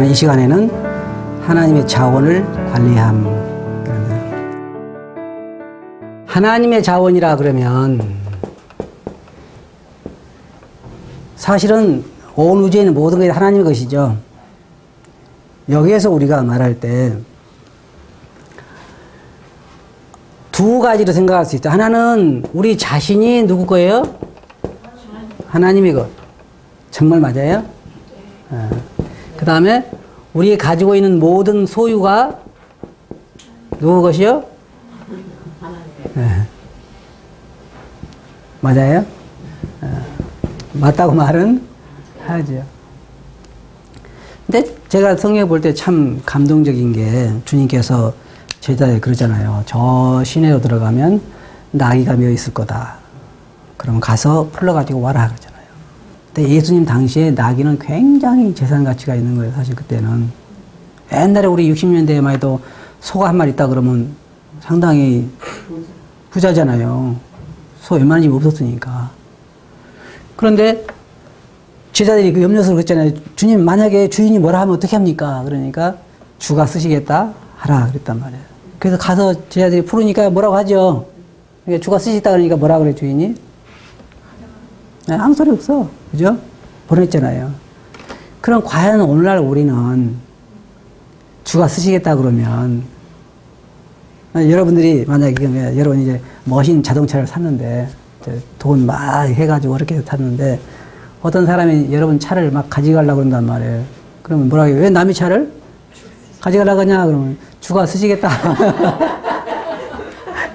이 시간에는 하나님의 자원을 관리함. 하나님의 자원이라 그러면 사실은 온 우주에 있는 모든 것이 하나님의 것이죠. 여기에서 우리가 말할 때 두 가지로 생각할 수 있다. 하나는 우리 자신이 누구 거예요? 하나님의 것. 정말 맞아요? 그 다음에 우리 가지고 있는 모든 소유가 누구 것이요? 맞아요? 맞다고 말은 하죠. 근데 제가 성경에 볼 때 참 감동적인 게 주님께서 제자에 그러잖아요. 저 시내로 들어가면 나귀가 메어 있을 거다. 그러면 가서 풀러가지고 와라 그러잖아요. 근데 예수님 당시에 나귀는 굉장히 재산 가치가 있는 거예요. 사실 그때는. 옛날에 우리 60년대에만 해도 소가 한 마리 있다 그러면 상당히 부자잖아요. 소 웬만한 집 없었으니까. 그런데 제자들이 그 염려스러워 그랬잖아요. 주님 만약에 주인이 뭐라 하면 어떻게 합니까? 그러니까 주가 쓰시겠다 하라 그랬단 말이에요. 그래서 가서 제자들이 풀으니까 뭐라고 하죠. 그러니까 주가 쓰시겠다 그러니까 뭐라 그래 주인이? 아무 소리 없어. 그죠? 보냈잖아요. 그럼 과연 오늘날 우리는 주가 쓰시겠다 그러면 여러분들이 만약에 여러분 이제 멋진 자동차를 샀는데 돈 막 해가지고 이렇게 탔는데 어떤 사람이 여러분 차를 막 가져가려고 그런단 말이에요. 그러면 뭐라고 해요? 왜 남의 차를 가져가려고 하냐? 그러면 주가 쓰시겠다.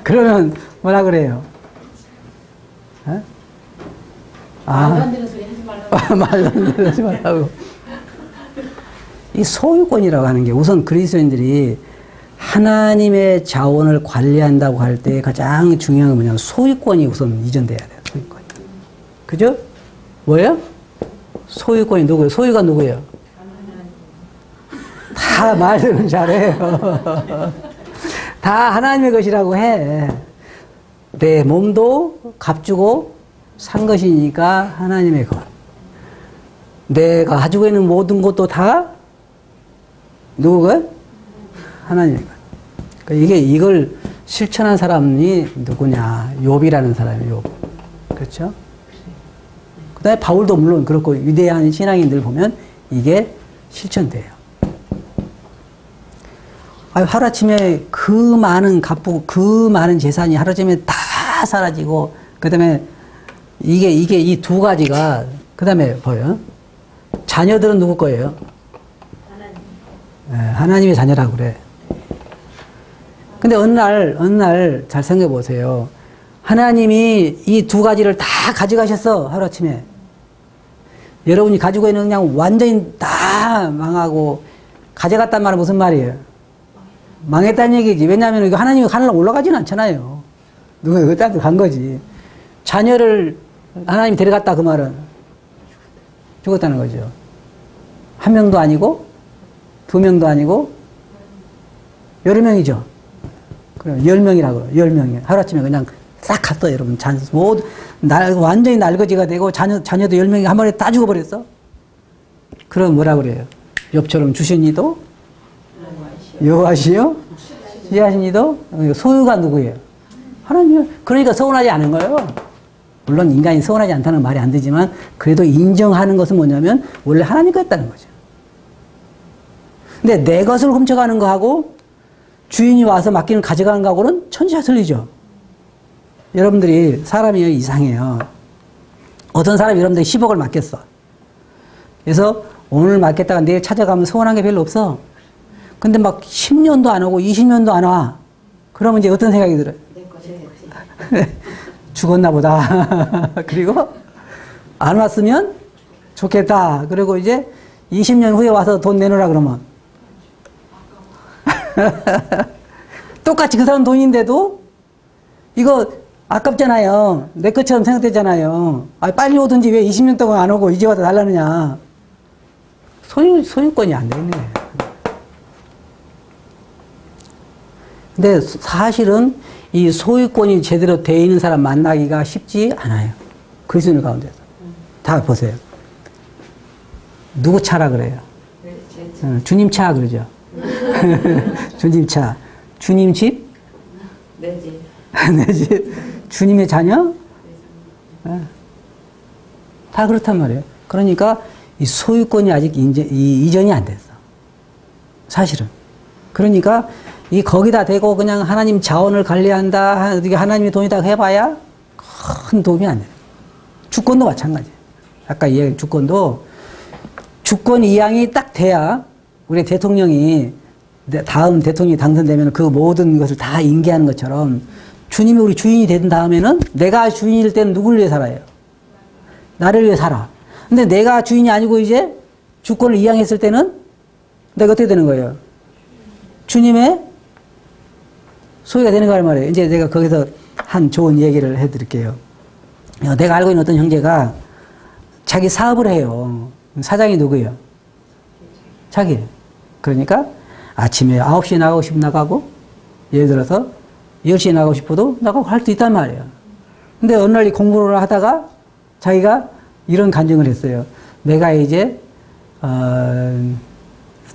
그러면 뭐라 그래요? 에? 말도 안 되는 소리 하지 말라고. 말도 안 되는 소리 하지 말라고. 이 소유권이라고 하는 게 우선 그리스도인들이 하나님의 자원을 관리한다고 할 때 가장 중요한 건 뭐냐면 소유권이 우선 이전돼야 돼요. 소유권이. 그죠? 뭐예요? 소유권이 누구예요? 소유가 누구예요? 다 말들은 잘해요. 다 하나님의 것이라고 해. 내 몸도 값주고 산 것이니까 하나님의 것. 내가 가지고 있는 모든 것도 다 누구 것? 하나님의 것. 그러니까 이걸 실천한 사람이 누구냐? 욥이라는 사람이에요. 욥. 그렇죠? 그 다음에 바울도 물론 그렇고 위대한 신앙인들 보면 이게 실천돼요. 하루아침에 그 많은 값부, 그 많은 재산이 하루아침에 다 사라지고, 그 다음에 이게 이 두 가지가, 그 다음에 뭐예요? 자녀들은 누구 거예요? 하나님. 하나님의 자녀라고 그래. 근데 어느 날 잘 생각해 보세요. 하나님이 이 두 가지를 다 가져가셨어, 하루아침에. 여러분이 가지고 있는 그냥 완전히 다 망하고, 가져갔단 말은 무슨 말이에요? 망했다는 얘기지. 왜냐하면 이거 하나님이 하늘로 올라가지는 않잖아요. 누가 이거 딴 데 간 거지. 자녀를 하나님이 데려갔다 그 말은 죽었다는 거죠. 한 명도 아니고, 두 명도 아니고, 여러 명이죠. 그럼 10명이라고 그래요. 10명이. 하루아침에 그냥 싹 갔어, 여러분. 모두, 완전히 날거지가 되고, 자녀도 10명이 한 번에 다 죽어버렸어. 그럼 뭐라 그래요? 욥처럼 주신 이도 여호와시요? 지하신 이도 소유가 누구예요? 하나님. 그러니까 서운하지 않은 거예요. 물론 인간이 서운하지 않다는 말이 안 되지만 그래도 인정하는 것은 뭐냐면 원래 하나님 거였다는 거죠. 근데 내 것을 훔쳐가는 거하고 주인이 와서 맡기는 가져가는 거하고는 천지가 틀리죠. 여러분들이 사람이 이상해요. 어떤 사람이 여러분들이 10억을 맡겼어. 그래서 오늘 맡겼다가 내일 찾아가면 서운한 게 별로 없어. 근데 막 10년도 안 오고 20년도 안 와. 그러면 이제 어떤 생각이 들어요? 죽었나 보다. 그리고 안 왔으면 좋겠다. 그리고 이제 20년 후에 와서 돈 내놓으라 그러면 똑같이 그 사람 돈인데도 이거 아깝잖아요. 내 것처럼 생각되잖아요. 빨리 오든지 왜 20년 동안 안 오고 이제 와서 달라느냐. 소유권이 안 되네. 근데 사실은 이 소유권이 제대로 되어 있는 사람 만나기가 쉽지 않아요. 그리스도인 가운데서. 다 보세요. 누구 차라 그래요? 주님 차 그러죠. 주님 차. 주님 집? 내 집. 내 집. 주님의 자녀? 다 그렇단 말이에요. 그러니까 이 소유권이 아직 이전이 안 됐어. 사실은. 그러니까 이 거기다 대고 그냥 하나님 자원을 관리한다, 하나님의 돈이다 해봐야 큰 도움이 안 돼요. 주권도 마찬가지예요. 아까 이야기 주권도 주권 이양이 딱 돼야 우리 대통령이 다음 대통령이 당선되면 그 모든 것을 다 인계하는 것처럼 주님이 우리 주인이 된 다음에는 내가 주인일 때는 누구를 위해 살아요? 나를 위해 살아. 근데 내가 주인이 아니고 이제 주권을 이양했을 때는 내가 어떻게 되는 거예요? 주님의 소유가 되는 거 말이에요. 이제 내가 거기서 한 좋은 얘기를 해드릴게요. 내가 알고 있는 어떤 형제가 자기 사업을 해요. 사장이 누구예요? 자기. 그러니까 아침에 9시에 나가고 싶으면 나가고, 예를 들어서 10시에 나가고 싶어도 나가고 할 수 있단 말이에요. 근데 어느 날 공부를 하다가 자기가 이런 간증을 했어요. 내가 이제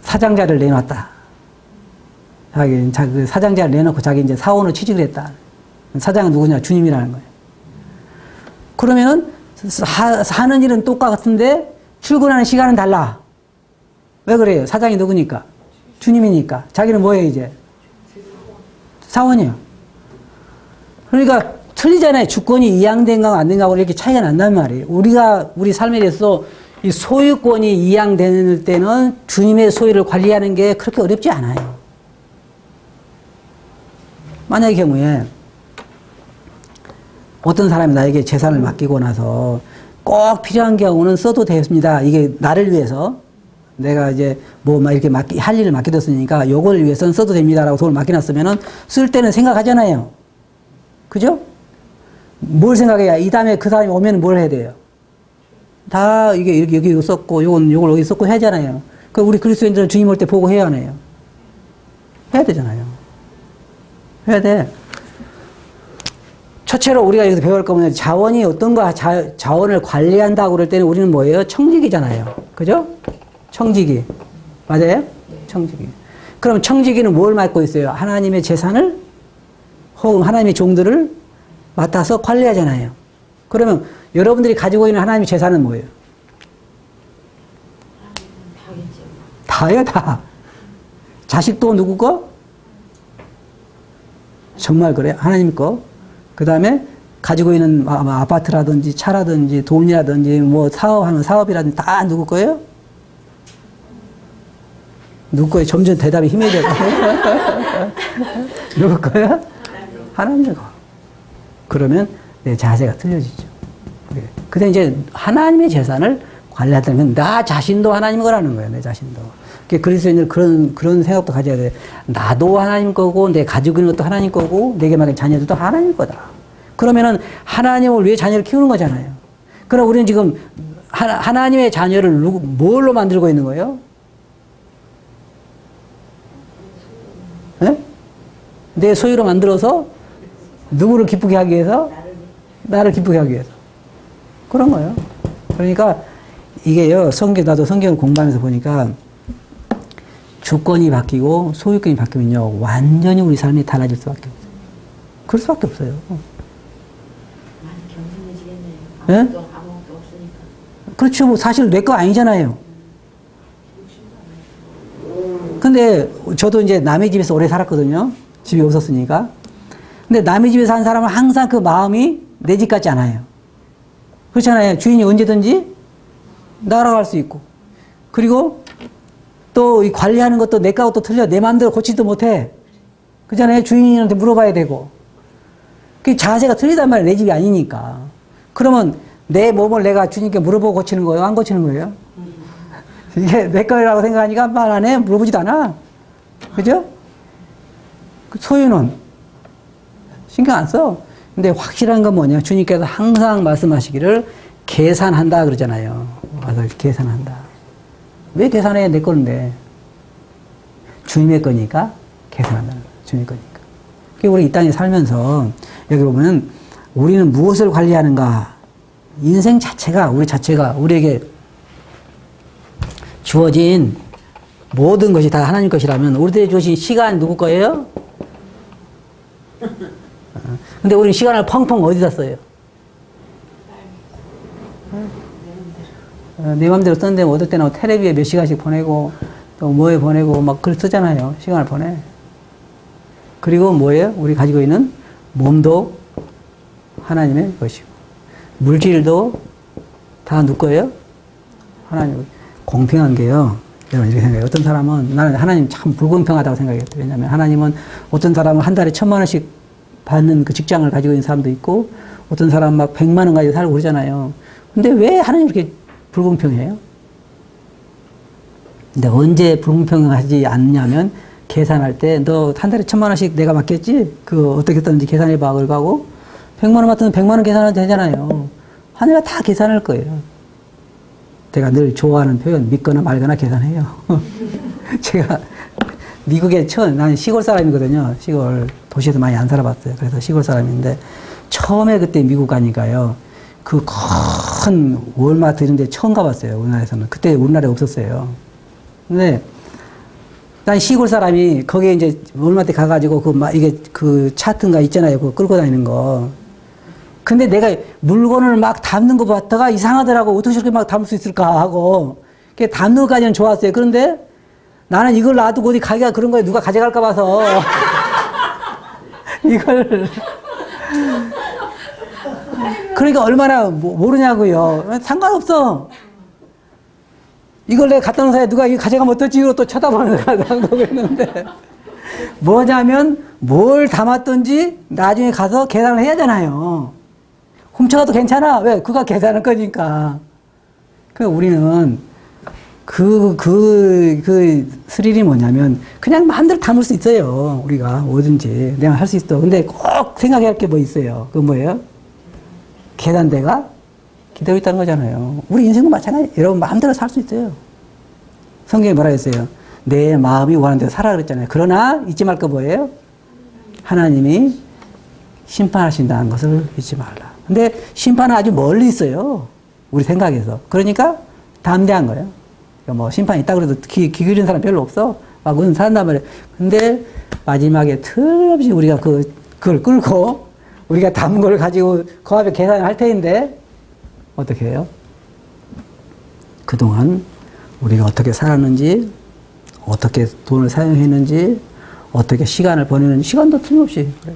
사장자를 내놨다. 자기 사장자를 내놓고 자기 이제 사원으로 취직을 했다. 사장은 누구냐? 주님이라는 거예요. 그러면 하는 일은 똑같은데 출근하는 시간은 달라. 왜 그래요? 사장이 누구니까? 주님이니까. 자기는 뭐예요 이제? 사원이요. 그러니까 틀리잖아요. 주권이 이양된 거하고 안 된 거하고 이렇게 차이가 난단 말이에요. 우리 삶에 대해서 이 소유권이 이양될 때는 주님의 소유를 관리하는 게 그렇게 어렵지 않아요. 만약의 경우에 어떤 사람이 나에게 재산을 맡기고 나서 꼭 필요한 경우는 써도 됩니다. 이게 나를 위해서 내가 이제 뭐 막 이렇게 할 일을 맡겨뒀으니까 요걸 위해서는 써도 됩니다라고 돈을 맡겨놨으면은 쓸 때는 생각하잖아요. 그죠? 뭘 생각해야 이 다음에 그 사람이 오면 뭘 해야 돼요? 다 이게 이렇게 여기 썼고 요걸 여기 썼고 하잖아요. 그 우리 그리스도인들은 주님 올 때 보고 해야 하네요. 해야 되잖아요. 해야 돼. 첫째로 우리가 여기서 배울 거면 자원이 어떤가 자원을 관리한다고 그럴 때는 우리는 뭐예요? 청지기잖아요. 그죠? 청지기. 맞아요? 청지기. 그럼 청지기는 뭘 맡고 있어요? 하나님의 재산을 혹은 하나님의 종들을 맡아서 관리하잖아요. 그러면 여러분들이 가지고 있는 하나님의 재산은 뭐예요? 다요, 다. 자식도 누구 거? 정말 그래? 하나님 거. 그 다음에 가지고 있는 아파트라든지 차라든지 돈이라든지 뭐 사업하는 사업이라든지 다 누구 거예요? 누구 거예요? 점점 대답이 힘해져요. 누구 거예요? 하나님의 거. 그러면 내 자세가 틀려지죠. 근데 이제 하나님의 재산을 관리한다면 나 자신도 하나님 거라는 거예요. 내 자신도. 그리스도인들 그런 생각도 가져야 돼. 나도 하나님 거고 내 가지고 있는 것도 하나님 거고 내게 맡긴 자녀들도 하나님 거다. 그러면은 하나님을 위해 자녀를 키우는 거잖아요. 그럼 우리는 지금 하나님의 자녀를 뭘로 만들고 있는 거예요? 네? 내 소유로 만들어서 누구를 기쁘게 하기 위해서? 나를 기쁘게 하기 위해서. 그런 거예요. 그러니까 이게요, 나도 성경을 공부하면서 보니까 주권이 바뀌고 소유권이 바뀌면요, 완전히 우리 삶이 달라질 수밖에 없어요. 그럴 수밖에 없어요. 많이 겸손해지겠네요. 네? 아무것도 없으니까. 그렇죠. 뭐 사실 내 거 아니잖아요. 근데 저도 이제 남의 집에서 오래 살았거든요. 집이 없었으니까. 근데 남의 집에 사는 사람은 항상 그 마음이 내 집 같지 않아요. 그렇잖아요. 주인이 언제든지 날아갈 수 있고. 그리고 또 이 관리하는 것도 내 거하고 또 틀려. 내 마음대로 고치지도 못해. 그잖아요. 주인한테 물어봐야 되고. 그 자세가 틀리단 말이에요. 내 집이 아니니까. 그러면 내 몸을 내가 주님께 물어보고 고치는 거예요? 안 고치는 거예요? 이게 내 거라고 생각하니까 말 안 해. 물어보지도 않아. 그죠? 그 소유는 신경 안 써. 근데 확실한 건 뭐냐. 주님께서 항상 말씀하시기를 계산한다 그러잖아요. 와서 계산한다. 왜 계산해? 내 건데. 주님의 거니까 계산한다는 거예요. 주님의 거니까. 우리 이 땅에 살면서 여기 보면 우리는 무엇을 관리하는가? 인생 자체가 우리에게 주어진 모든 것이 다 하나님 것이라면 우리들이 주신 시간 누구 거예요? 근데 우리는 시간을 펑펑 어디다 써요? 내 맘대로 썼는데 어떨 때는 텔레비에 몇 시간씩 보내고 또 뭐에 보내고 막 글 쓰잖아요. 시간을 보내. 그리고 뭐예요? 우리 가지고 있는 몸도 하나님의 것이고 물질도 다 누구 거예요? 하나님. 공평한 게요. 여러분 이렇게 생각해요. 어떤 사람은 나는 하나님 참 불공평하다고 생각해요. 왜냐하면 하나님은 어떤 사람은 한 달에 1,000,000원씩 받는 그 직장을 가지고 있는 사람도 있고 어떤 사람은 막 100만 원 가지고 살고 그러잖아요. 근데 왜 하나님 이렇게 불공평해요? 근데 언제 불공평하지 않냐면 계산할 때 너 한 달에 1,000만 원씩 내가 맡겼지? 그거 어떻게 썼는지 계산해봐. 그러고 하고 100만 원 맡으면 100만 원 계산해도 되잖아요. 하나님이 다 계산할 거예요. 제가 늘 좋아하는 표현 믿거나 말거나 계산해요. 제가 미국에 나는 시골 사람이거든요. 시골 도시에서 많이 안 살아봤어요. 그래서 시골 사람인데 처음에 그때 미국 가니까요. 그 큰 월마트 이런 데 처음 가봤어요. 우리나라에서는. 그때 우리나라에 없었어요. 근데 난 시골 사람이 거기에 이제 월마트에 가가지고 이게 그 차트인가 있잖아요. 그거 끌고 다니는 거. 근데 내가 물건을 막 담는 거 봤다가 이상하더라고. 어떻게 저렇게 막 담을 수 있을까 하고. 담는 것까지는 좋았어요. 그런데 나는 이걸 놔두고 어디 가기가 그런 거에 누가 가져갈까 봐서 이걸 그러니까 얼마나 모르냐고요. 상관없어. 이걸 내가 갖다 놓은 사이에 누가 이거 가져가면 어떨지 이거 또 쳐다보는 거고 있는데 뭐냐면 뭘 담았든지 나중에 가서 계산을 해야 하잖아요. 훔쳐가도 괜찮아. 왜? 그가 계산할 거니까. 그러니까 우리는 스릴이 뭐냐면 그냥 마음대로 담을 수 있어요. 우리가 뭐든지 내가 할 수 있어. 근데 꼭 생각해야 할 게 뭐 있어요. 그건 뭐예요? 계산대가 기다리고 있다는 거잖아요. 우리 인생도 마찬가지. 여러분 마음대로 살 수 있어요. 성경에 뭐라 했어요? 내 마음이 원하는 대로 살아 그랬잖아요. 그러나 잊지 말 거 뭐예요? 하나님이 심판하신다는 것을 잊지 말라. 근데 심판은 아주 멀리 있어요. 우리 생각에서. 그러니까 담대한 거예요. 그러니까 뭐 심판이 있다 그래도 귀 기울이는 사람 별로 없어. 막 그런 산단 말이에요. 근데 마지막에 틀림없이 우리가 그걸 끌고 우리가 담은 걸 가지고 그 앞에 계산을 할 테인데 어떻게 해요? 그동안 우리가 어떻게 살았는지, 어떻게 돈을 사용했는지, 어떻게 시간을 보내는지, 시간도 틀림없이 그래요.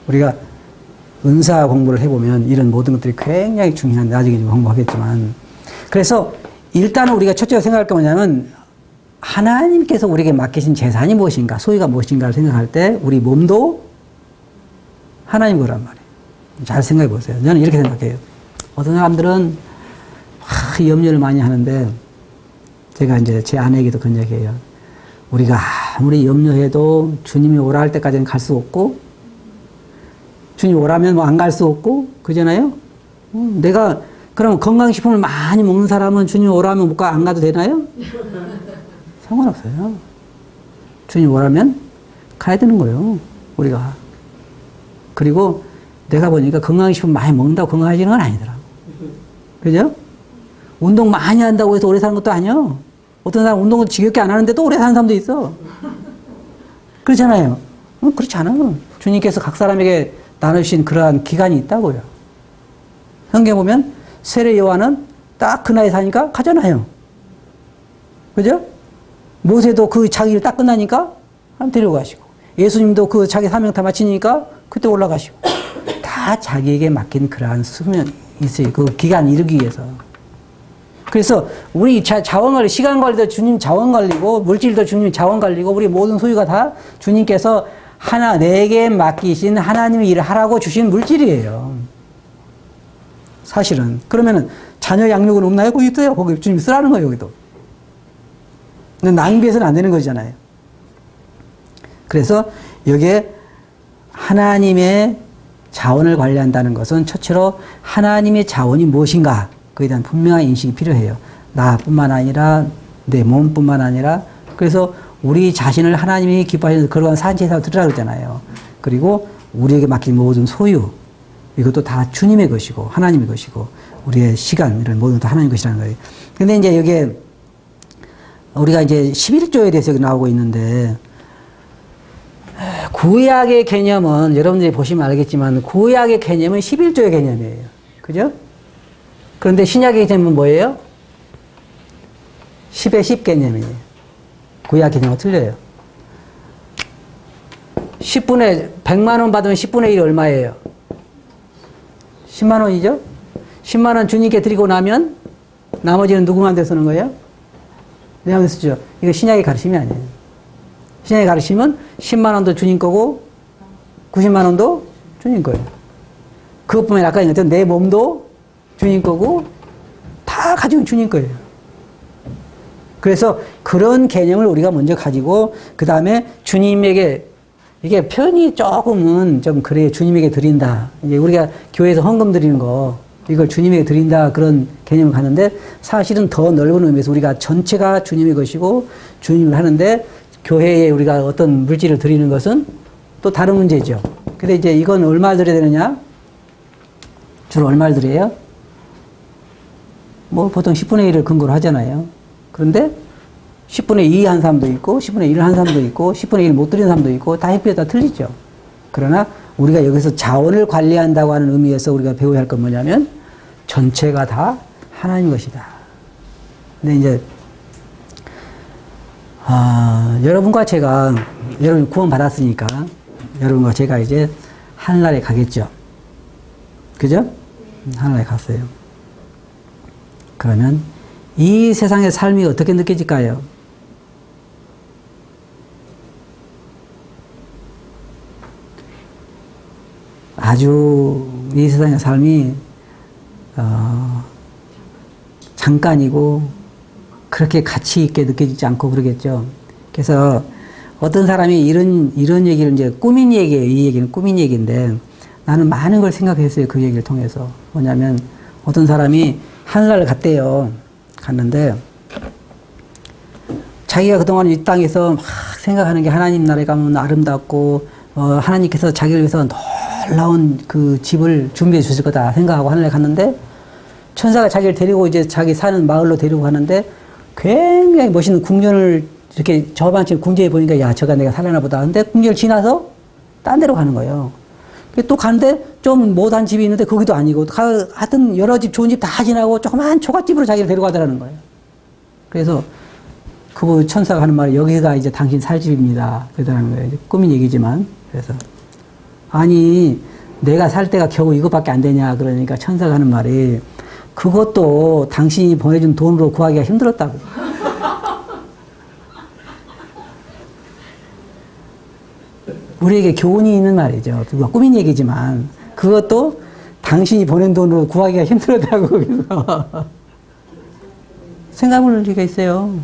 우리가 은사 공부를 해보면 이런 모든 것들이 굉장히 중요한데 나중에 좀 공부하겠지만 그래서 일단은 우리가 첫째로 생각할 게 뭐냐면 하나님께서 우리에게 맡기신 재산이 무엇인가, 소유가 무엇인가를 생각할 때 우리 몸도 하나님 거란 말이에요. 잘 생각해 보세요. 저는 이렇게 생각해요. 어떤 사람들은 염려를 많이 하는데 제가 이제 제 아내에게도 그런 얘기해요. 우리가 아무리 염려해도 주님이 오라 할 때까지는 갈 수 없고 주님 오라면 뭐 안 갈 수 없고 그러잖아요. 내가 그럼 건강식품을 많이 먹는 사람은 주님 오라면 못 가, 안 가도 되나요? 상관없어요. 주님 오라면 가야 되는 거예요. 우리가. 그리고 내가 보니까 건강식품 많이 먹는다고 건강해지는 건 아니더라고. 그죠? 운동 많이 한다고 해서 오래 사는 것도 아니야. 어떤 사람 운동을 지겹게 안 하는데도 오래 사는 사람도 있어. 그렇잖아요. 그렇지 않아요. 주님께서 각 사람에게 나누신 그러한 기간이 있다고요. 성경 보면 세례 요한은 딱 그 나이 사니까 가잖아요. 그죠? 모세도 그 자기 일 딱 끝나니까 데리고 가시고 예수님도 그 자기 사명 다 마치니까 그때 올라가시고 다 자기에게 맡긴 그러한 수명이 있어요. 그 기간 이루기 위해서. 그래서 우리 자원 관리, 시간 관리도 주님 자원 관리고 물질도 주님 자원 관리고 우리 모든 소유가 다 주님께서 내게 맡기신 하나님의 일을 하라고 주신 물질이에요. 사실은. 그러면은 자녀 양육은 없나요? 거기 있어요. 거기 주님이 쓰라는 거예요, 여기도. 근데 낭비해서는 안 되는 거잖아요. 그래서 여기에 하나님의 자원을 관리한다는 것은 첫째로 하나님의 자원이 무엇인가 그에 대한 분명한 인식이 필요해요. 나뿐만 아니라 내 몸뿐만 아니라 그래서 우리 자신을 하나님이 기뻐하시는 그러한 산지에서 드리라 그러잖아요. 그리고 우리에게 맡긴 모든 소유 이것도 다 주님의 것이고 하나님의 것이고 우리의 시간, 이런 모든 것도 하나님 것이라는 거예요. 근데 이제 여기에 우리가 이제 11조에 대해서 여기 나오고 있는데, 구약의 개념은 여러분들이 보시면 알겠지만, 구약의 개념은 11조의 개념이에요. 그죠? 그런데 신약의 개념은 뭐예요? 10의 10 개념이에요. 구약 개념은 틀려요. 100만 원 받으면 10분의 1이 얼마예요? 10만 원이죠? 10만 원 주님께 드리고 나면 나머지는 누구한테 쓰는 거예요? 내한테 쓰죠. 이거 신약의 가르침이 아니에요. 신약의 가르침은 10만 원도 주님 거고 90만 원도 주님 거예요. 그것뿐만 아니라 아까 얘기했던 내 몸도 주님 거고 다 가지고 주님 거예요. 그래서 그런 개념을 우리가 먼저 가지고 그 다음에 주님에게, 이게 표현이 조금은 좀 그래요. 주님에게 드린다. 이제 우리가 교회에서 헌금 드리는 거, 이걸 주님에게 드린다, 그런 개념을 갖는데, 사실은 더 넓은 의미에서 우리가 전체가 주님의 것이고 주님을 하는데, 교회에 우리가 어떤 물질을 드리는 것은 또 다른 문제죠. 근데 이제 이건 얼마 드려야 되느냐? 주로 얼마 드려요? 뭐 보통 10분의 1을 근거로 하잖아요. 그런데 10분의 2 한 사람도 있고 10분의 1 한 사람도 있고 10분의 1 못 드리는 사람도 있고 다 햇빛에 다 틀리죠. 그러나 우리가 여기서 자원을 관리한다고 하는 의미에서 우리가 배워야 할 건 뭐냐면 전체가 다 하나님 것이다. 근데 이제 여러분과 제가, 여러분 구원 받았으니까 여러분과 제가 이제 하늘나라에 가겠죠. 그죠? 하늘나라에 갔어요. 그러면 이 세상의 삶이 어떻게 느껴질까요? 아주 이 세상의 삶이 잠깐이고 그렇게 가치 있게 느껴지지 않고 그러겠죠. 그래서 어떤 사람이 이런 얘기를, 이제 꾸민 얘기예요. 이 얘기는 꾸민 얘기인데 나는 많은 걸 생각했어요. 그 얘기를 통해서. 뭐냐면 어떤 사람이 하늘나라를 갔대요. 갔는데 자기가 그동안 이 땅에서 막 생각하는 게 하나님 나라에 가면 아름답고 하나님께서 자기를 위해서 놀라운 그 집을 준비해 주실 거다 생각하고 하늘에 갔는데, 천사가 자기를 데리고 이제 자기 사는 마을로 데리고 가는데 굉장히 멋있는 궁전을 이렇게 저반쯤 궁전에 보니까, 야, 저가 내가 살려나 보다. 근데 궁전을 지나서 딴 데로 가는 거예요. 또 가는데 좀 못한 집이 있는데 거기도 아니고, 하여튼 여러 집, 좋은 집 다 지나고 조그만 초가집으로 자기를 데려가더라는 거예요. 그래서 그 천사가 하는 말이, 여기가 이제 당신 살 집입니다. 그러더라는 거예요. 꾸민 얘기지만. 그래서 아니, 내가 살 때가 겨우 이것밖에 안 되냐. 그러니까 천사가 하는 말이, 그것도 당신이 보내준 돈으로 구하기가 힘들었다고. 우리에게 교훈이 있는 말이죠. 그거 꾸민 얘기지만 그것도 당신이 보낸 돈으로 구하기가 힘들었다고. 생각을 리가 있어요.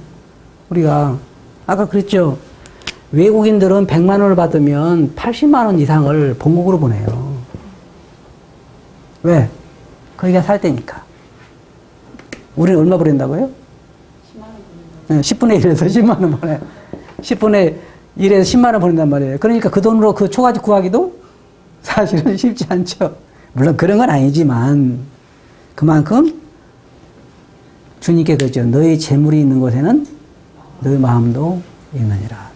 우리가 아까 그랬죠. 외국인들은 100만 원을 받으면 80만 원 이상을 본국으로 보내요. 왜? 거기가 살 때니까. 우리는 얼마 보낸다고요? 10만 원 보낸다고요. 10분의 1에서 10만 원 보내요. 10분의 1에서 10만 원 보낸단 말이에요. 그러니까 그 돈으로 그 초가집 구하기도 사실은 쉽지 않죠. 물론 그런 건 아니지만 그만큼 주님께 그러죠. 너희 재물이 있는 곳에는 너희 마음도 있느니라.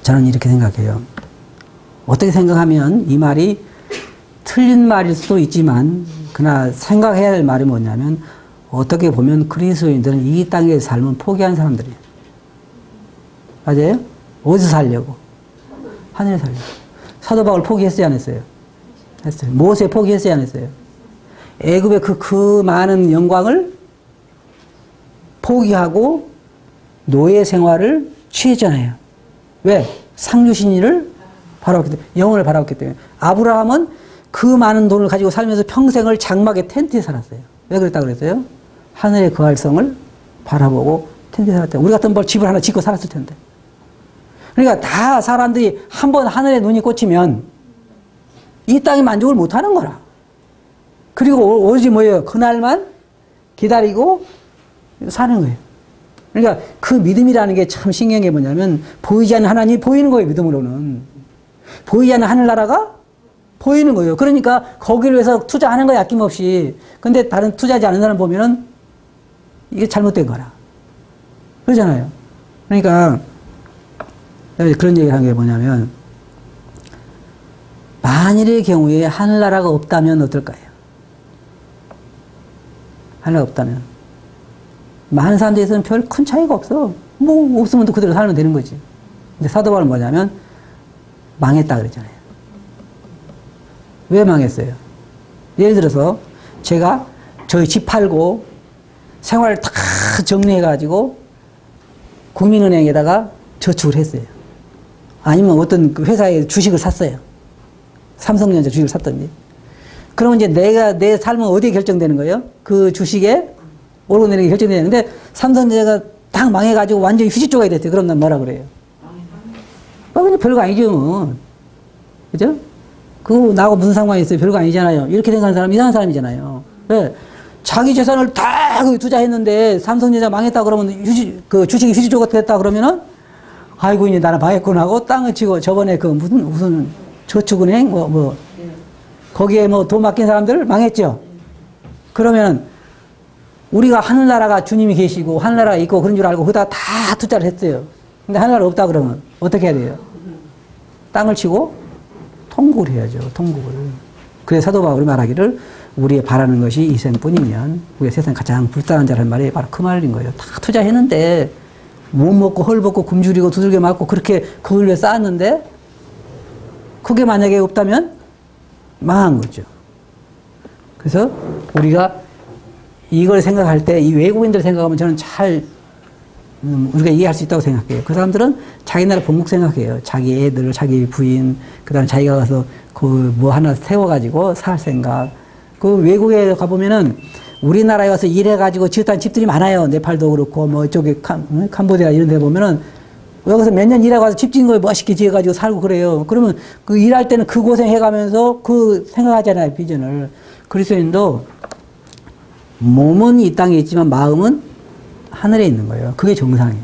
저는 이렇게 생각해요. 어떻게 생각하면 이 말이 틀린 말일 수도 있지만, 그러나 생각해야 할 말이 뭐냐면, 어떻게 보면 그리스도인들은 이 땅의 삶은 포기한 사람들이에요. 맞아요? 어디서 살려고? 하늘에 살려고. 사도 바울 포기했어요, 안 했어요? 했어요. 모세 포기했어요, 안 했어요? 애굽의 그 많은 영광을 포기하고 노예 생활을 취했잖아요. 왜? 상 주신 이를 바라봤기 때문에, 영혼을 바라봤기 때문에. 아브라함은 그 많은 돈을 가지고 살면서 평생을 장막의 텐트에 살았어요. 왜 그랬다 그랬어요? 하늘의 그 활성을 바라보고 텐트에 살았대요. 우리 같은 걸 집을 하나 짓고 살았을 텐데. 그러니까 다 사람들이 한번 하늘에 눈이 꽂히면 이 땅에 만족을 못 하는 거라. 그리고 오로지 뭐예요? 그날만 기다리고 사는 거예요. 그러니까 그 믿음이라는 게 참 신기한 게 뭐냐면, 보이지 않는 하나님이 보이는 거예요, 믿음으로는. 보이지 않는 하늘나라가 보이는 거예요. 그러니까 거기를 위해서 투자하는 거야, 아낌없이. 근데 다른 투자하지 않는 사람 보면은 이게 잘못된 거라. 그러잖아요. 그러니까 그런 얘기를 한 게 뭐냐면, 만일의 경우에 하늘나라가 없다면 어떨까요? 하늘나라가 없다면. 많은 사람들에서는 별 큰 차이가 없어. 뭐 없으면 또 그대로 살면 되는 거지. 근데 사도바울은 뭐냐면 망했다 그러잖아요. 왜 망했어요? 예를 들어서 제가 저희 집 팔고 생활을 다 정리해가지고 국민은행에다가 저축을 했어요. 아니면 어떤 그 회사에 주식을 샀어요. 삼성전자 주식을 샀던지. 그러면 이제 내 삶은 어디에 결정되는 거예요? 그 주식에 오르고 내리는 게 결정되는 근데 삼성전자가 딱 망해가지고 완전히 휴지조각이 됐어요. 그럼 난 뭐라 그래요? 그냥 별거 아니죠. 뭐. 그죠? 그거 나하고 무슨 상관이 있어요? 별거 아니잖아요. 이렇게 생각하는 사람 이상한 사람이잖아요. 네. 자기 재산을 다 투자했는데 삼성전자 망했다 그러면 그 주식이 휴지조각 됐다 그러면은 아이고 이제 나는 망했구나 하고 땅을 치고 저번에 그 무슨 저축은행 거기에 뭐 돈 맡긴 사람들 망했죠. 그러면 우리가 하늘나라가 주님이 계시고 하늘나라가 있고 그런 줄 알고 거기다 다 투자를 했어요. 근데 하늘나라 없다 그러면 어떻게 해야 돼요? 땅을 치고 통곡을 해야죠. 통곡을. 그래서 사도 바울이 말하기를 우리의 바라는 것이 이 생뿐이면 우리의 세상 가장 불쌍한 자라는 말이 바로 그 말인 거예요. 다 투자했는데 못 먹고 헐벗고 굶주리고 두들겨 맞고 그렇게 그걸 위해 쌓았는데 그게 만약에 없다면 망한 거죠. 그래서 우리가 이걸 생각할 때 이 외국인들 생각하면 저는 잘 우리가 이해할 수 있다고 생각해요. 그 사람들은 자기 나라 본국 생각해요. 자기 애들, 자기 부인, 그 다음에 자기가 가서 그 뭐 하나 세워가지고 살 생각. 그 외국에 가보면은 우리나라에 와서 일해가지고 지었다는 집들이 많아요. 네팔도 그렇고 뭐 이쪽에 캄보디아 이런 데 보면은 여기서 몇 년 일하고 와서 집 짓는 거에 멋있게 지어가지고 살고 그래요. 그러면 그 일할 때는 그 고생해가면서 그 생각하잖아요. 비전을. 그리스도인도 몸은 이 땅에 있지만 마음은 하늘에 있는 거예요. 그게 정상이에요.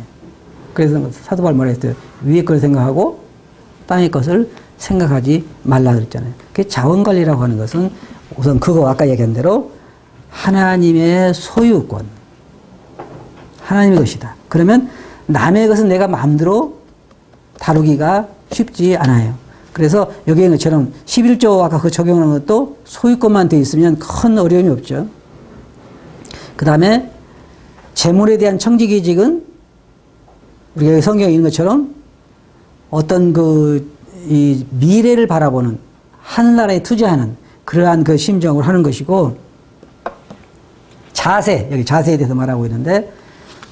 그래서 사도 바울 말했어요. 위의 것을 생각하고 땅의 것을 생각하지 말라 그랬잖아요. 그 자원관리라고 하는 것은 우선 그거 아까 얘기한 대로 하나님의 소유권, 하나님의 것이다. 그러면 남의 것은 내가 마음대로 다루기가 쉽지 않아요. 그래서 여기 있는 것처럼 11조 아까 그 적용하는 것도 소유권만 돼 있으면 큰 어려움이 없죠. 그 다음에 재물에 대한 청지기직은 우리가 여기 성경에 있는 것처럼 어떤 이 미래를 바라보는 하늘나라에 투자하는 그러한 그 심정을 하는 것이고 자세, 여기 자세에 대해서 말하고 있는데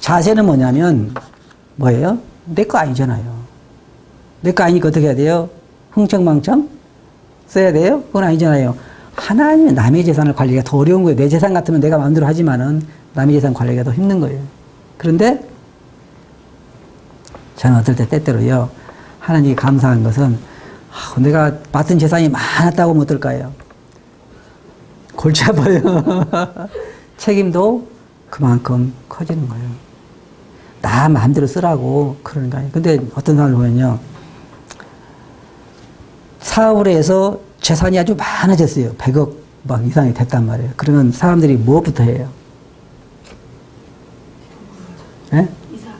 자세는 뭐냐면 뭐예요? 내 거 아니잖아요. 내 거 아니니까 어떻게 해야 돼요? 흥청망청 써야 돼요? 그건 아니잖아요. 하나님의 남의 재산을 관리가 더 어려운 거예요. 내 재산 같으면 내가 마음대로 하지만은 남의 재산 관리가 더 힘든 거예요. 그런데 저는 어떨 때 때때로요. 하나님이 감사한 것은 내가 맡은 재산이 많았다고 하면 어떨까요? 골치 아파요. 책임도 그만큼 커지는 거예요. 나 마음대로 쓰라고 그러는 거 아니에요. 근데 어떤 사람을 보면요. 사업을 해서 재산이 아주 많아졌어요. 100억 막 이상이 됐단 말이에요. 그러면 사람들이 뭐부터 해요? 예? 이사.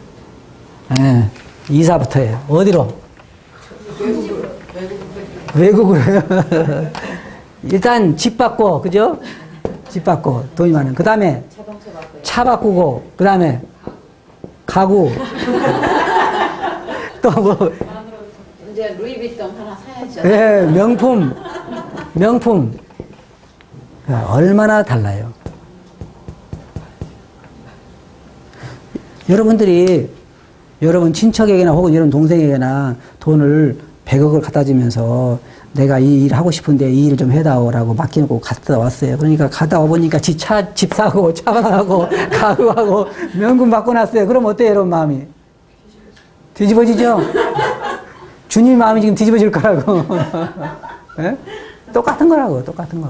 예. 이사부터 해요. 어디로? 외국으로 해요. 일단 집 받고, 그죠? 집 받고, 돈이 많은. 그 다음에 차 바꾸고, 그 다음에 가구. 또 뭐. 이제 루이비통 하나 사야죠. 예, 명품. 얼마나 달라요. 여러분들이 여러분 친척에게나 혹은 여러분 동생에게나 돈을 100억을 갖다 주면서 내가 이 일 하고 싶은데 이 일 좀 해다오라고 맡겨놓고 갔다 왔어요. 그러니까 갔다 와보니까 집 사고, 차 사고, 가구하고 명품 받고 났어요. 그럼 어때요, 여러분 마음이? 뒤집어지죠? 주님 마음이 지금 뒤집어질 거라고. 네? 똑같은 거라고, 똑같은 거.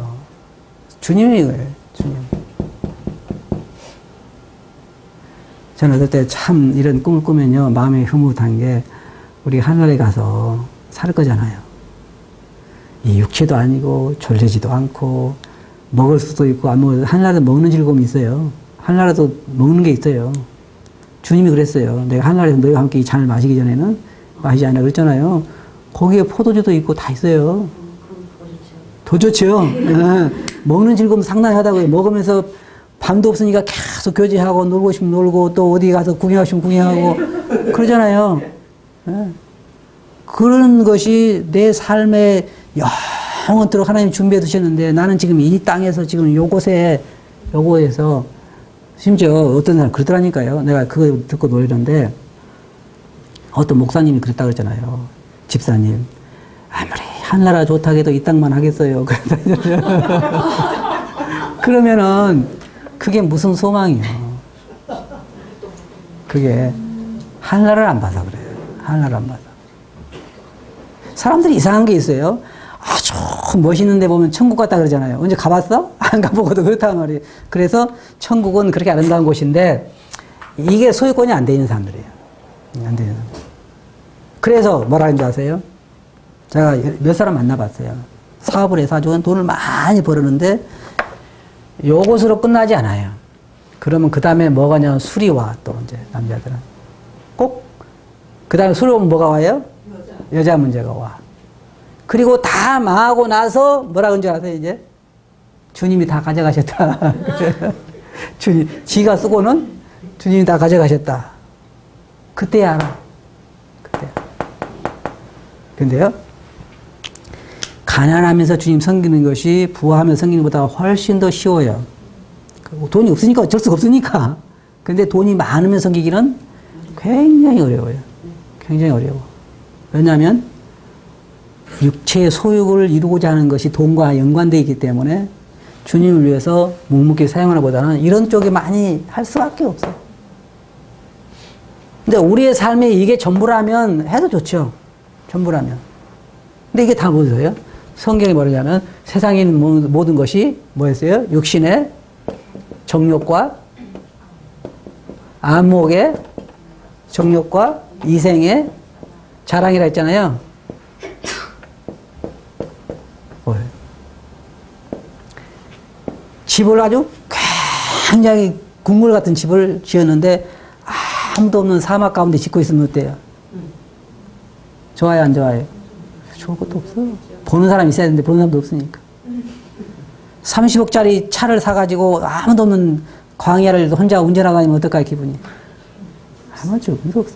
주님이 그래요, 주님. 저는 어떨 때 참 이런 꿈을 꾸면요, 마음이 흐뭇한 게, 우리 하늘에 가서 살 거잖아요. 이 육체도 아니고 졸리지도 않고 먹을 수도 있고 안 먹을 하늘나라도 먹는 즐거움이 있어요. 하늘나라도 먹는 게 있어요. 주님이 그랬어요. 내가 하늘나라에서 너희와 함께 이 잔을 마시기 전에는 마시지 않으라 그랬잖아요. 거기에 포도주도 있고 다 있어요. 더 좋죠. 먹는 즐거움 상당하다고요. 먹으면서 밤도 없으니까 계속 교제하고 놀고 싶으면 놀고 또 어디 가서 구경하고 싶으면 구경하고 그러잖아요. 그런 것이 내 삶에 영원토록 하나님 준비해 두셨는데 나는 지금 이 땅에서 지금 요곳에서 심지어 어떤 사람 그러더라니까요. 내가 그거 듣고 놀리는데 어떤 목사님이 그랬다 그랬잖아요. 집사님. 아무리 하늘나라 좋다고 해도 이 땅만 하겠어요. 그러면은 그게 무슨 소망이요. 그게 하늘나라를 안 봐서 그래요. 하늘나라를 안 봐서. 사람들이 이상한 게 있어요. 아주 멋있는 데 보면 천국 같다 그러잖아요. 언제 가봤어? 안 가보고도 그렇단 말이에요. 그래서 천국은 그렇게 아름다운 곳인데 이게 소유권이 안 돼 있는 사람들이에요. 안 되는 사람. 그래서 뭐라 하는 줄 아세요? 제가 몇 사람 만나봤어요. 사업을 해서 아주 돈을 많이 벌었는데 요것으로 끝나지 않아요. 그러면 그 다음에 뭐가 냐면 술이 와. 또 이제 남자들은 꼭 그 다음에 술이 오면 뭐가 와요? 여자 문제가 와. 그리고 다 망하고 나서 뭐라 그런 줄 아세요, 이제? 주님이 다 가져가셨다. 주님, 지가 쓰고는 주님이 다 가져가셨다. 그때 알아. 그때. 근데요, 가난하면서 주님 섬기는 것이 부하면서 섬기는 것보다 훨씬 더 쉬워요. 돈이 없으니까 어쩔 수가 없으니까. 근데 돈이 많으면 섬기기는 굉장히 어려워요. 굉장히 어려워. 왜냐하면 육체의 소욕을 이루고자 하는 것이 돈과 연관되어 있기 때문에 주님을 위해서 묵묵히 사용하는 보다는 이런 쪽에 많이 할 수밖에 없어요. 근데 우리의 삶에 이게 전부라면 해도 좋죠. 전부라면. 근데 이게 다 뭐예요? 성경이 뭐냐면 세상에 있는 모든 것이 뭐였어요? 육신의 정욕과 안목의 정욕과 이생의 자랑이라 했잖아요. 뭐예요? 집을 아주 굉장히 궁궐 같은 집을 지었는데 아무도 없는 사막 가운데 짓고 있으면 어때요? 좋아요, 안 좋아요? 좋을 것도 없어. 보는 사람이 있어야 되는데 보는 사람도 없으니까. 30억짜리 차를 사가지고 아무도 없는 광야를 혼자 운전하고 다니면 어떨까요, 기분이? 아무 즐거움도 없어.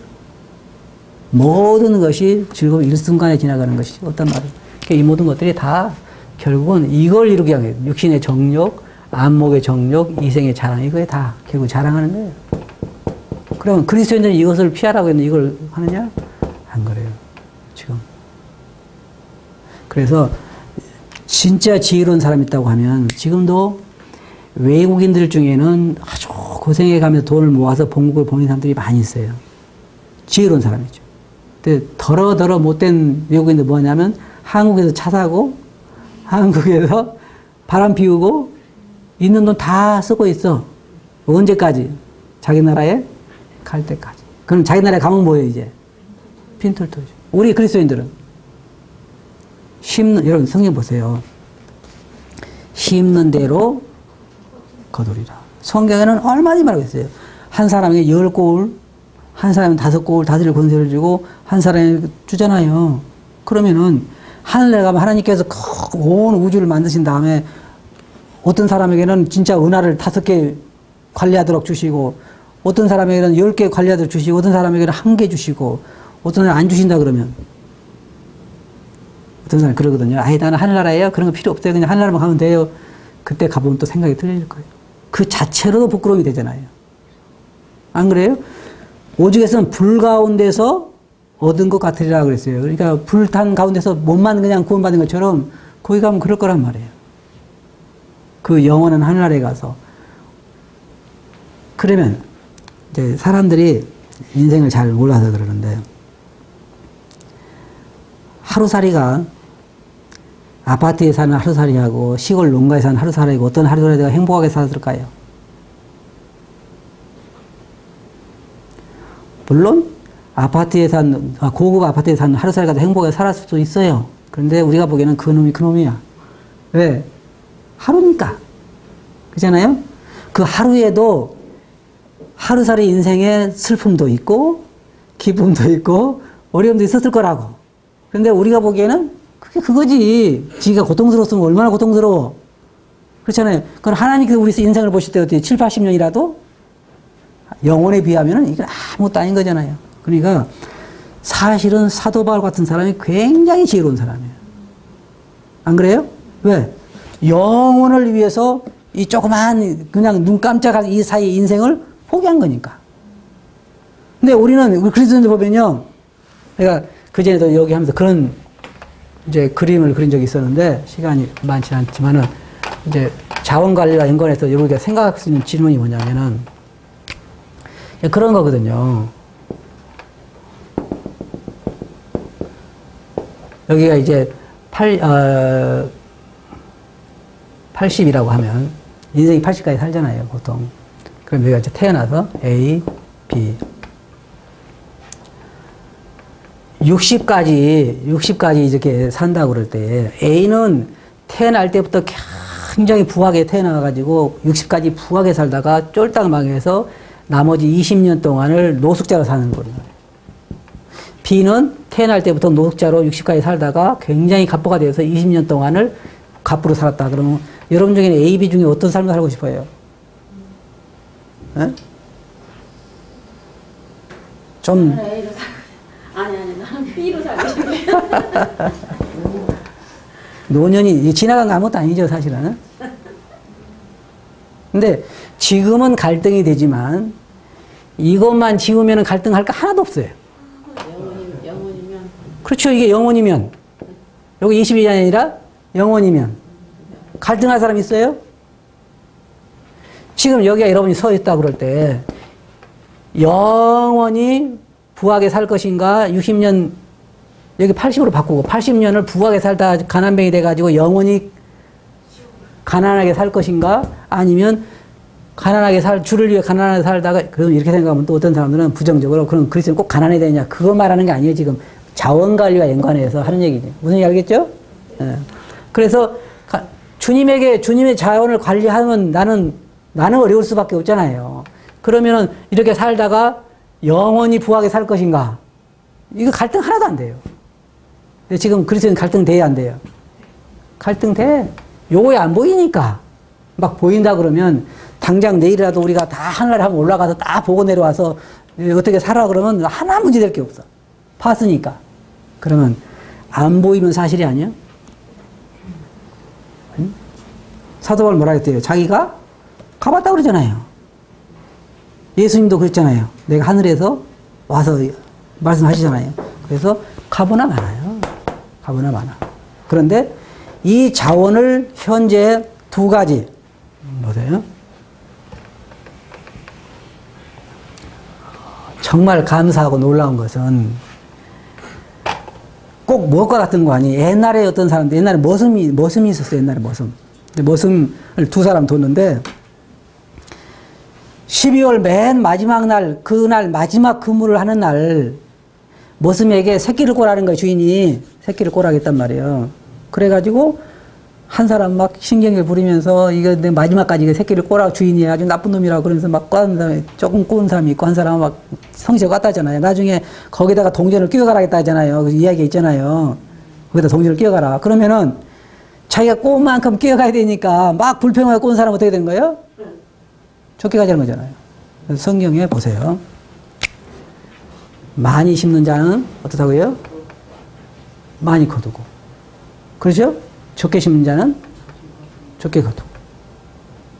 모든 것이 즐거움 일순간에 지나가는 것이 어떤 말이에요. 이 모든 것들이 다 결국은 이걸 이루기 위해 육신의 정욕, 안목의 정욕, 이생의 자랑, 이거에 다 결국 자랑하는 거예요. 그러면 그리스도인들은 이것을 피하라고 했는데 이걸 하느냐? 안 그래요. 지금. 그래서 진짜 지혜로운 사람이 있다고 하면 지금도 외국인들 중에는 아주 고생해 가면서 돈을 모아서 본국을 보는 사람들이 많이 있어요. 지혜로운 사람이죠. 근데 더러 못된 외국인들 뭐냐면 한국에서 차 사고 한국에서 바람 피우고 있는 돈 다 쓰고 있어. 언제까지? 자기 나라에 갈 때까지. 그럼 자기 나라에 가면 뭐예요 이제? 핀털터죠. 우리 그리스도인들은 여러분 성경 보세요. 심는 대로 거두리라. 성경에는 얼마나 말하고 있어요. 한 사람에게 10고울, 한 사람은 5고울, 다스릴 권세를 주고 한 사람에게 주잖아요. 그러면은 하늘에 가면 하나님께서 온 우주를 만드신 다음에 어떤 사람에게는 진짜 은하를 5개 관리하도록 주시고 어떤 사람에게는 10개 관리하도록 주시고 어떤 사람에게는 1개 주시고 어떤 사람은 안 주신다 그러면 어떤 사람이 그러거든요. 아이 나는 하늘나라예요. 그런 거 필요 없어요. 그냥 하늘나라만 가면 돼요. 그때 가보면 또 생각이 틀릴 거예요. 그 자체로도 부끄러움이 되잖아요. 안 그래요? 오죽했으면 불 가운데서 얻은 것 같으리라 그랬어요. 그러니까 불탄 가운데서 몸만 그냥 구원받은 것처럼 거기 가면 그럴 거란 말이에요. 그 영원한 하늘나라에 가서. 그러면 이제 사람들이 인생을 잘 몰라서 그러는데 하루살이가 아파트에 사는 하루살이하고 시골 농가에 사는 하루살이고 어떤 하루살이가 행복하게 살았을까요? 물론 아파트에 고급 아파트에 사는 하루살이가 행복하게 살았을 수도 있어요. 그런데 우리가 보기에는 그 놈이 그 놈이야. 왜? 하루니까. 그렇잖아요? 그 하루에도 하루살이 인생에 슬픔도 있고 기쁨도 있고 어려움도 있었을 거라고. 그런데 우리가 보기에는 그게 그거지. 지가 고통스러웠으면 얼마나 고통스러워. 그렇잖아요. 그건 하나님께서 우리 인생을 보실 때 어떻게 7, 80년이라도 영혼에 비하면 이건 아무것도 아닌 거잖아요. 그러니까 사실은 사도 바울 같은 사람이 굉장히 지혜로운 사람이에요. 안 그래요? 왜? 영혼을 위해서 이 조그만 그냥 눈 깜짝할 이 사이 인생을 포기한 거니까. 근데 우리는 그리스도인들 보면요. 내가 그전에도 여기 하면서 그런 이제 그림을 그린 적이 있었는데 시간이 많지 않지만은 이제 자원관리와 연관해서 우리가 생각할 수 있는 질문이 뭐냐면은 그런 거거든요. 여기가 이제 80이라고 하면 인생이 80까지 살잖아요, 보통. 그럼 여기가 이제 태어나서 A, B. 60까지 이렇게 산다고 그럴 때 A는 태어날 때부터 굉장히 부하게 태어나가지고 60까지 부하게 살다가 쫄딱 망해서 나머지 20년 동안을 노숙자로 사는 거예요. B는 태어날 때부터 노숙자로 60까지 살다가 굉장히 갑부가 되어서 20년 동안을 갑부로 살았다. 그러면 여러분 중에는 A, B 중에 어떤 삶을 살고 싶어요? 에? 좀. 아니, 나는 B로 살고 싶어요. 노년이 지나간 거 아무것도 아니죠, 사실은. 근데 지금은 갈등이 되지만 이것만 지우면 갈등할 거 하나도 없어요. 영혼이면. 그렇죠. 이게 영혼이면. 여기 22년이 아니라 영혼이면. 갈등할 사람 있어요? 지금 여기가 여러분이 서 있다 그럴 때 영원히 부하게 살 것인가 60년 여기 80으로 바꾸고 80년을 부하게 살다 가난뱅이 돼가지고 영원히 가난하게 살 것인가 아니면 가난하게 주를 위해 가난하게 살다가 그럼 이렇게 생각하면 또 어떤 사람들은 부정적으로 그럼 그리스도는 꼭 가난해야 되냐 그거 말하는 게 아니에요. 지금 자원관리와 연관해서 하는 얘기죠. 무슨 얘기 알겠죠? 예. 그래서 주님의 자원을 관리하면 나는 어려울 수밖에 없잖아요. 그러면은 이렇게 살다가 영원히 부하게 살 것인가? 이거 갈등 하나도 안 돼요. 근데 지금 그리스도는 갈등 돼야 안 돼요? 갈등 돼. 요거에 안 보이니까. 막 보인다 그러면 당장 내일이라도 우리가 다 하늘나라에 한번 올라가서 다 보고 내려와서 어떻게 살아 그러면 하나 문제될 게 없어. 봤으니까. 그러면 안 보이면 사실이 아니야? 응? 사도 바울 뭐라 했대요? 자기가 가봤다 그러잖아요. 예수님도 그랬잖아요. 내가 하늘에서 와서 말씀하시잖아요. 그래서 가보나 마나요. 가보나 마나. 그런데 이 자원을 현재 두 가지 보세요. 정말 감사하고 놀라운 것은 꼭 무엇과 같은 거 아니에요. 옛날에 어떤 사람들 옛날에 머슴이 있었어요. 옛날에 머슴을 두 사람 뒀는데 12월 맨 마지막 날, 그날 마지막 근무를 하는 날, 머슴에게 새끼를 꼬라는 거예요, 주인이. 새끼를 꼬라겠단 말이에요. 그래가지고, 한 사람 막 신경을 부리면서, 이거 내 마지막까지 새끼를 꼬라, 주인이 아주 나쁜 놈이라고 그러면서 막 꼬는 사람이, 조금 꼬는 사람이 있고, 한 사람은 막 성시가 깠다잖아요. 나중에 거기다가 동전을 끼워가라겠다 하잖아요. 그 이야기 있잖아요. 거기다 동전을 끼워가라. 그러면은, 자기가 꼬은 만큼 끼워가야 되니까, 막 불평하게 꼬는 사람은 어떻게 되는 거예요? 쫓겨가자는 거잖아요. 그래서 성경에 보세요. 많이 심는 자는 어떻다고요? 많이 거두고. 그렇죠? 적게 심는 자는 적게 거두고.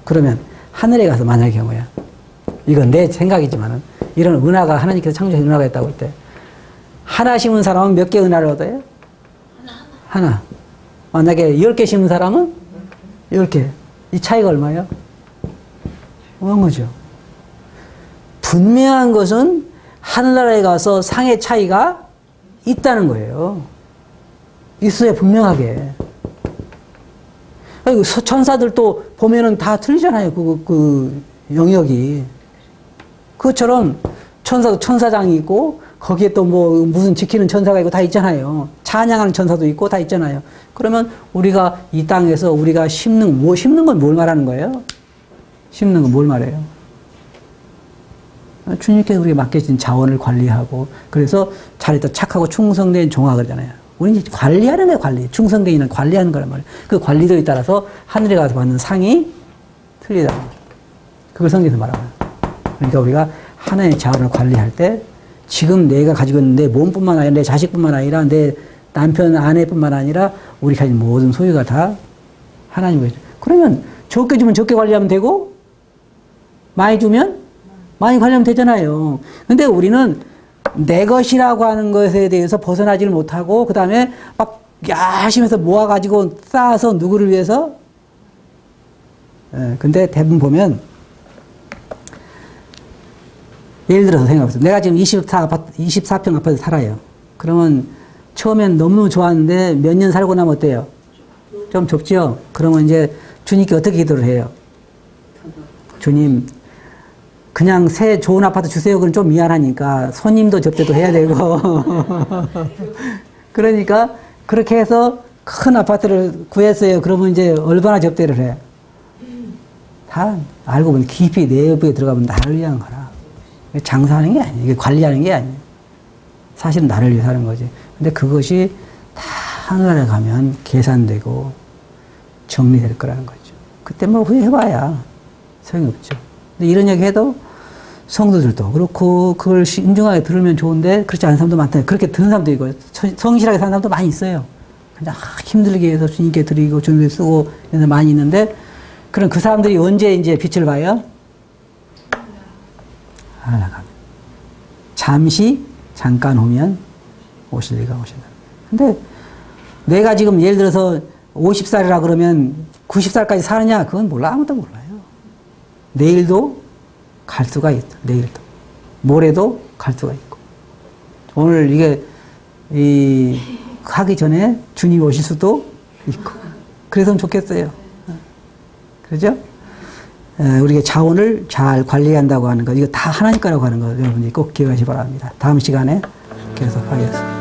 그러면 하늘에 가서 만약의 경우야. 이건 내 생각이지만은 이런 은하가 하나님께서 창조하신 은하가 있다고 할 때 하나 심은 사람은 몇 개 은하를 얻어요? 하나. 만약에 10개 심은 사람은 10개. 이 차이가 얼마예요? 뭐한 거죠? 분명한 것은 하늘나라에 가서 상의 차이가 있다는 거예요. 있어야 분명하게. 아니, 천사들도 보면은 다 틀리잖아요. 그 영역이. 그것처럼 천사장이 있고 거기에 또 뭐 무슨 지키는 천사가 있고 다 있잖아요. 찬양하는 천사도 있고 다 있잖아요. 그러면 우리가 이 땅에서 우리가 심는 건 뭘 말하는 거예요? 심는 건 뭘 말해요? 주님께서 우리에게 맡겨진 자원을 관리하고, 그래서 잘했다, 착하고 충성된 종아 그러잖아요. 우리는 이제 관리하는 거예요, 관리. 충성되기는 관리하는 거란 말이에요. 그 관리도에 따라서 하늘에 가서 받는 상이 틀리다. 그걸 성경에서 말하는 거예요. 그러니까 우리가 하나님의 자원을 관리할 때, 지금 내가 가지고 있는 내 몸뿐만 아니라 내 자식뿐만 아니라 내 남편, 아내뿐만 아니라 우리 가진 모든 소유가 다 하나님의 거죠. 그러면 적게 주면 적게 관리하면 되고, 많이 주면 많이 관리하면 되잖아요. 근데 우리는 내 것이라고 하는 것에 대해서 벗어나지를 못하고, 그 다음에 막 열심히 해서 모아가지고 쌓아서 누구를 위해서? 근데 대부분 보면, 예를 들어서 생각해보세요. 내가 지금 24평 아파트 살아요. 그러면 처음엔 너무 좋았는데 몇 년 살고 나면 어때요? 좀 좁죠? 그러면 이제 주님께 어떻게 기도를 해요? 주님, 그냥 새 좋은 아파트 주세요. 그건 좀 미안하니까 손님도 접대도 해야 되고. 그러니까 그렇게 해서 큰 아파트를 구했어요. 그러면 이제 얼마나 접대를 해? 다 알고 보면 깊이 내부에 들어가면 나를 위한 거라. 장사하는 게 아니에요. 이게 관리하는 게 아니에요. 사실은 나를 위해서 하는 거지. 근데 그것이 다 하늘나라에 가면 계산되고 정리될 거라는 거죠. 그때 뭐 후회해봐야 소용이 없죠. 근데 이런 얘기 해도 성도들도 그렇고 그걸 신중하게 들으면 좋은데 그렇지 않은 사람도 많다. 그렇게 듣는 사람도 있고 성실하게 사는 사람도 많이 있어요. 그냥 힘들게 해서 주님께 드리고 주님께 쓰고 이런 사람 많이 있는데, 그럼 그 사람들이 언제 이제 빛을 봐요? 잠깐 후면 오실 리가 오신다. 근데 내가 지금 예를 들어서 50살이라 그러면 90살까지 사느냐? 그건 몰라. 아무도 몰라요. 내일도 갈 수가 있다. 내일도. 모레도 갈 수가 있고. 오늘 이게, 하기 전에 주님이 오실 수도 있고. 그래서는 좋겠어요. 그죠? 우리가 자원을 잘 관리한다고 하는 것, 이거 다 하나님 거라고 하는 거 여러분이 꼭 기억하시기 바랍니다. 다음 시간에 계속하겠습니다.